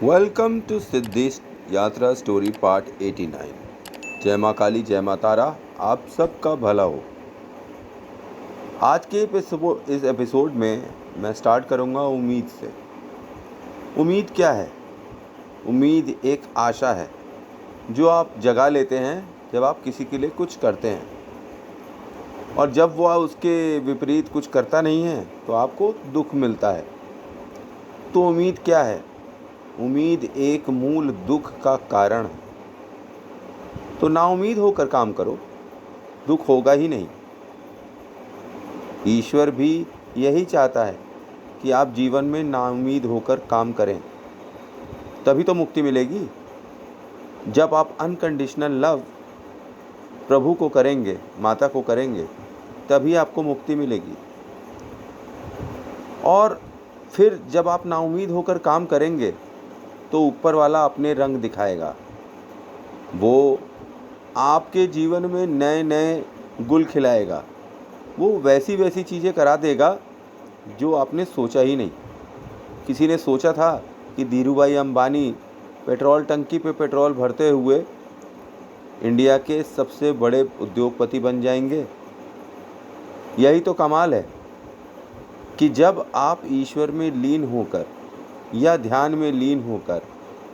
Welcome to सिद्धिस्ट यात्रा story part 89। जय माँ काली, जय माँ तारा, आप सबका भला हो। आज के इस एपिसोड में मैं स्टार्ट करूँगा उम्मीद से। उम्मीद क्या है? उम्मीद एक आशा है जो आप जगा लेते हैं जब आप किसी के लिए कुछ करते हैं, और जब वह उसके विपरीत कुछ करता नहीं है तो आपको दुख मिलता है। तो उम्मीद क्या है? उम्मीद एक मूल दुख का कारण है। तो नाउम्मीद होकर काम करो, दुख होगा ही नहीं। ईश्वर भी यही चाहता है कि आप जीवन में नाउम्मीद होकर काम करें, तभी तो मुक्ति मिलेगी। जब आप अनकंडीशनल लव प्रभु को करेंगे, माता को करेंगे, तभी आपको मुक्ति मिलेगी। और फिर जब आप नाउम्मीद होकर काम करेंगे तो ऊपर वाला अपने रंग दिखाएगा। वो आपके जीवन में नए नए गुल खिलाएगा। वो वैसी वैसी चीज़ें करा देगा जो आपने सोचा ही नहीं। किसी ने सोचा था कि धीरूभाई अंबानी पेट्रोल टंकी पे पेट्रोल भरते हुए इंडिया के सबसे बड़े उद्योगपति बन जाएंगे? यही तो कमाल है कि जब आप ईश्वर में लीन होकर या ध्यान में लीन होकर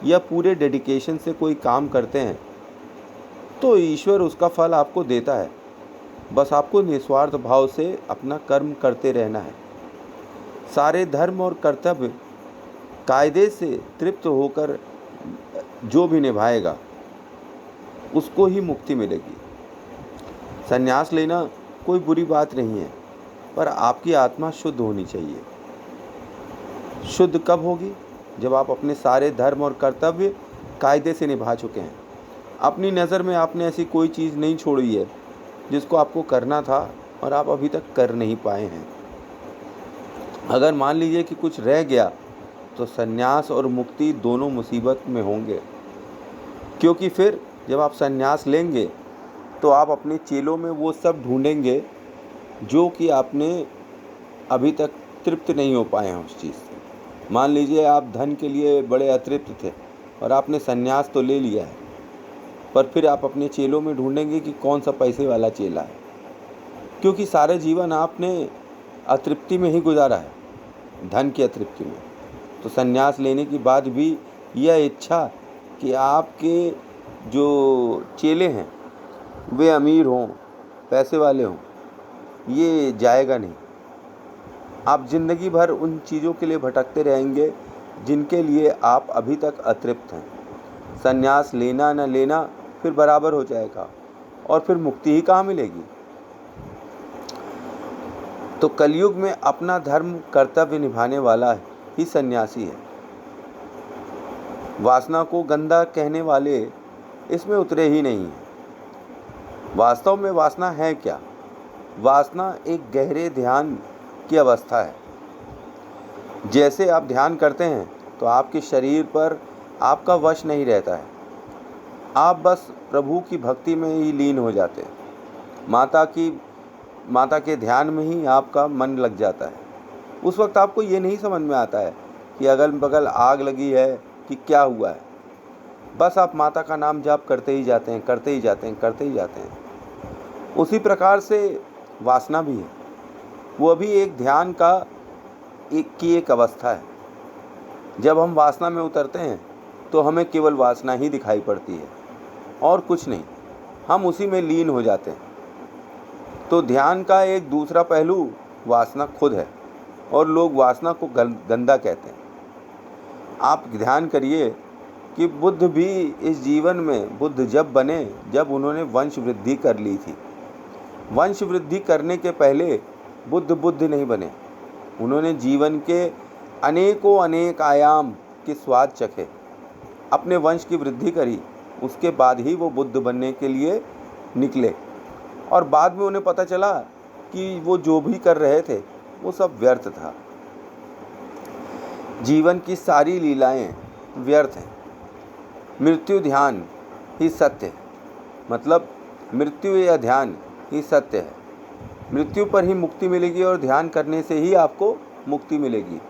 या पूरे डेडिकेशन से कोई काम करते हैं तो ईश्वर उसका फल आपको देता है। बस आपको निस्वार्थ भाव से अपना कर्म करते रहना है। सारे धर्म और कर्तव्य कायदे से तृप्त होकर जो भी निभाएगा उसको ही मुक्ति मिलेगी। संन्यास लेना कोई बुरी बात नहीं है, पर आपकी आत्मा शुद्ध होनी चाहिए। शुद्ध कब होगी? जब आप अपने सारे धर्म और कर्तव्य कायदे से निभा चुके हैं। अपनी नज़र में आपने ऐसी कोई चीज़ नहीं छोड़ी है जिसको आपको करना था और आप अभी तक कर नहीं पाए हैं। अगर मान लीजिए कि कुछ रह गया तो संन्यास और मुक्ति दोनों मुसीबत में होंगे, क्योंकि फिर जब आप संन्यास लेंगे तो आप अपने चेलों में वो सब ढूंढेंगे जो कि आपने अभी तक तृप्त नहीं हो पाए हैं उस चीज़ से। मान लीजिए आप धन के लिए बड़े अतृप्त थे और आपने संन्यास तो ले लिया है, पर फिर आप अपने चेलों में ढूंढेंगे कि कौन सा पैसे वाला चेला है, क्योंकि सारे जीवन आपने अतृप्ति में ही गुजारा है, धन की अतृप्ति में। तो संन्यास लेने के बाद भी यह इच्छा कि आपके जो चेले हैं वे अमीर हों, पैसे वाले हों, ये जाएगा नहीं। आप ज़िंदगी भर उन चीज़ों के लिए भटकते रहेंगे जिनके लिए आप अभी तक अतृप्त हैं। संन्यास लेना न लेना फिर बराबर हो जाएगा, और फिर मुक्ति ही कहाँ मिलेगी? तो कलयुग में अपना धर्म कर्तव्य निभाने वाला ही सन्यासी है। वासना को गंदा कहने वाले इसमें उतरे ही नहीं हैं। वास्तव में वासना है क्या? वासना एक गहरे ध्यान की अवस्था है। जैसे आप ध्यान करते हैं तो आपके शरीर पर आपका वश नहीं रहता है, आप बस प्रभु की भक्ति में ही लीन हो जाते हैं। माता के ध्यान में ही आपका मन लग जाता है। उस वक्त आपको ये नहीं समझ में आता है कि अगल बगल आग लगी है कि क्या हुआ है। बस आप माता का नाम जाप करते ही जाते हैं, करते ही जाते हैं, करते ही जाते हैं। उसी प्रकार से वासना भी है। वो भी एक ध्यान की एक अवस्था है। जब हम वासना में उतरते हैं तो हमें केवल वासना ही दिखाई पड़ती है और कुछ नहीं, हम उसी में लीन हो जाते हैं। तो ध्यान का एक दूसरा पहलू वासना खुद है, और लोग वासना को गंदा कहते हैं। आप ध्यान करिए कि बुद्ध भी इस जीवन में बुद्ध जब बने, जब उन्होंने वंश वृद्धि कर ली थी। वंश वृद्धि करने के पहले बुद्ध नहीं बने। उन्होंने जीवन के अनेक आयाम के स्वाद चखे, अपने वंश की वृद्धि करी, उसके बाद ही वो बुद्ध बनने के लिए निकले। और बाद में उन्हें पता चला कि वो जो भी कर रहे थे वो सब व्यर्थ था। जीवन की सारी लीलाएं व्यर्थ हैं। मृत्यु ध्यान ही सत्य है, मतलब मृत्यु या ध्यान ही सत्य है। मृत्यु पर ही मुक्ति मिलेगी और ध्यान करने से ही आपको मुक्ति मिलेगी।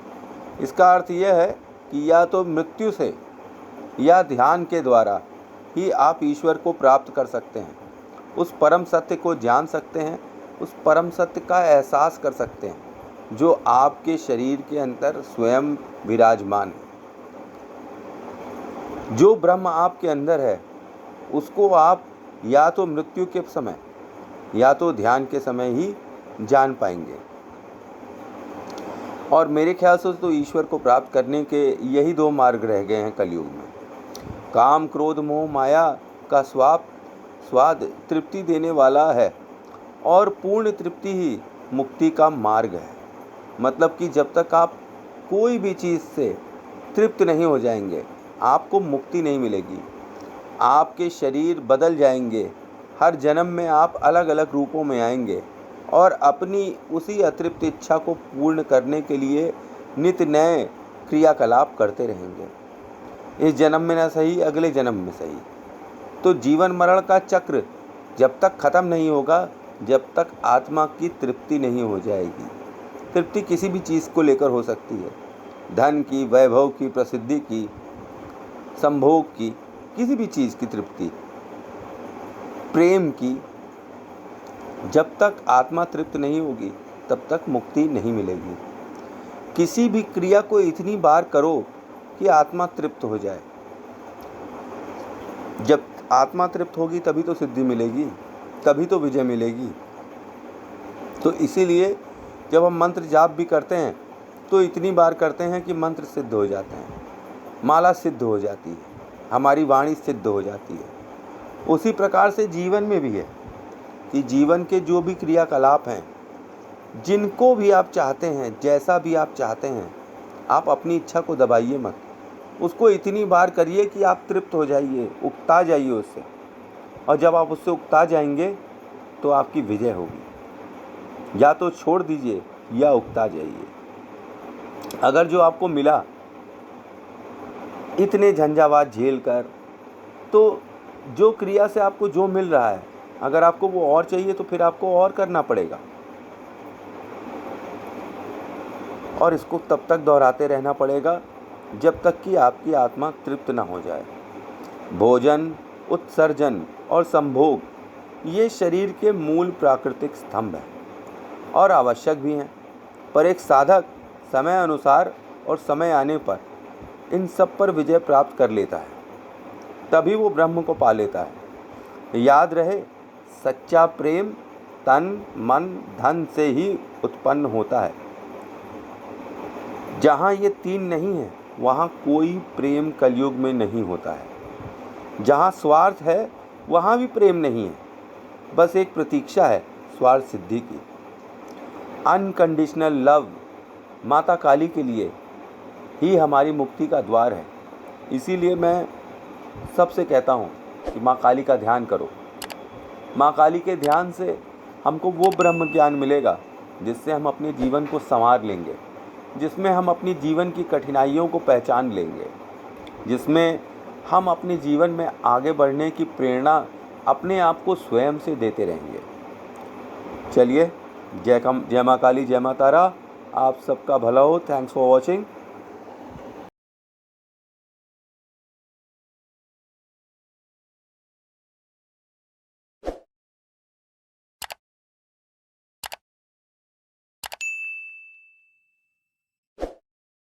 इसका अर्थ यह है कि या तो मृत्यु से या ध्यान के द्वारा ही आप ईश्वर को प्राप्त कर सकते हैं, उस परम सत्य को जान सकते हैं, उस परम सत्य का एहसास कर सकते हैं जो आपके शरीर के अंदर स्वयं विराजमान है। जो ब्रह्म आपके अंदर है उसको आप या तो मृत्यु के समय या तो ध्यान के समय ही जान पाएंगे। और मेरे ख्याल से तो ईश्वर को प्राप्त करने के यही दो मार्ग रह गए हैं कलयुग में। काम, क्रोध, मोह, माया का स्वाद तृप्ति देने वाला है और पूर्ण तृप्ति ही मुक्ति का मार्ग है। मतलब कि जब तक आप कोई भी चीज़ से तृप्त नहीं हो जाएंगे आपको मुक्ति नहीं मिलेगी। आपके शरीर बदल जाएंगे, हर जन्म में आप अलग अलग रूपों में आएंगे और अपनी उसी अतृप्त इच्छा को पूर्ण करने के लिए नित्य नए क्रियाकलाप करते रहेंगे, इस जन्म में ना सही अगले जन्म में सही। तो जीवन मरण का चक्र जब तक ख़त्म नहीं होगा जब तक आत्मा की तृप्ति नहीं हो जाएगी। तृप्ति किसी भी चीज़ को लेकर हो सकती है, धन की, वैभव की, प्रसिद्धि की, संभोग की, किसी भी चीज़ की तृप्ति, प्रेम की। जब तक आत्मा तृप्त नहीं होगी तब तक मुक्ति नहीं मिलेगी। किसी भी क्रिया को इतनी बार करो कि आत्मा तृप्त हो जाए। जब आत्मा तृप्त होगी तभी तो सिद्धि मिलेगी, तभी तो विजय मिलेगी। तो इसीलिए जब हम मंत्र जाप भी करते हैं तो इतनी बार करते हैं कि मंत्र सिद्ध हो जाते हैं, माला सिद्ध हो जाती है, हमारी वाणी सिद्ध हो जाती है। उसी प्रकार से जीवन में भी है कि जीवन के जो भी क्रियाकलाप हैं, जिनको भी आप चाहते हैं, जैसा भी आप चाहते हैं, आप अपनी इच्छा को दबाइए मत। उसको इतनी बार करिए कि आप तृप्त हो जाइए, उकता जाइए उससे। और जब आप उससे उकता जाएंगे तो आपकी विजय होगी। या तो छोड़ दीजिए या उकता जाइए। अगर जो आपको मिला इतने झंझावात झेल कर, तो जो क्रिया से आपको जो मिल रहा है, अगर आपको वो और चाहिए तो फिर आपको और करना पड़ेगा। और इसको तब तक दोहराते रहना पड़ेगा जब तक कि आपकी आत्मा तृप्त ना हो जाए। भोजन, उत्सर्जन और संभोग ये शरीर के मूल प्राकृतिक स्तंभ हैं और आवश्यक भी हैं, पर एक साधक समय अनुसार और समय आने पर इन सब पर विजय प्राप्त कर लेता है, तभी वो ब्रह्म को पा लेता है। याद रहे, सच्चा प्रेम तन, मन, धन से ही उत्पन्न होता है। जहाँ ये तीन नहीं है वहाँ कोई प्रेम कलयुग में नहीं होता है। जहाँ स्वार्थ है वहाँ भी प्रेम नहीं है, बस एक प्रतीक्षा है स्वार्थ सिद्धि की। अनकंडीशनल लव माता काली के लिए ही हमारी मुक्ति का द्वार है। इसीलिए मैं सबसे कहता हूँ कि माँ काली का ध्यान करो। माँ काली के ध्यान से हमको वो ब्रह्म ज्ञान मिलेगा जिससे हम अपने जीवन को संवार लेंगे, जिसमें हम अपनी जीवन की कठिनाइयों को पहचान लेंगे, जिसमें हम अपने जीवन में आगे बढ़ने की प्रेरणा अपने आप को स्वयं से देते रहेंगे। चलिए, जय माँ काली, जय माँ तारा। आप सबका भला हो। Thanks for watching.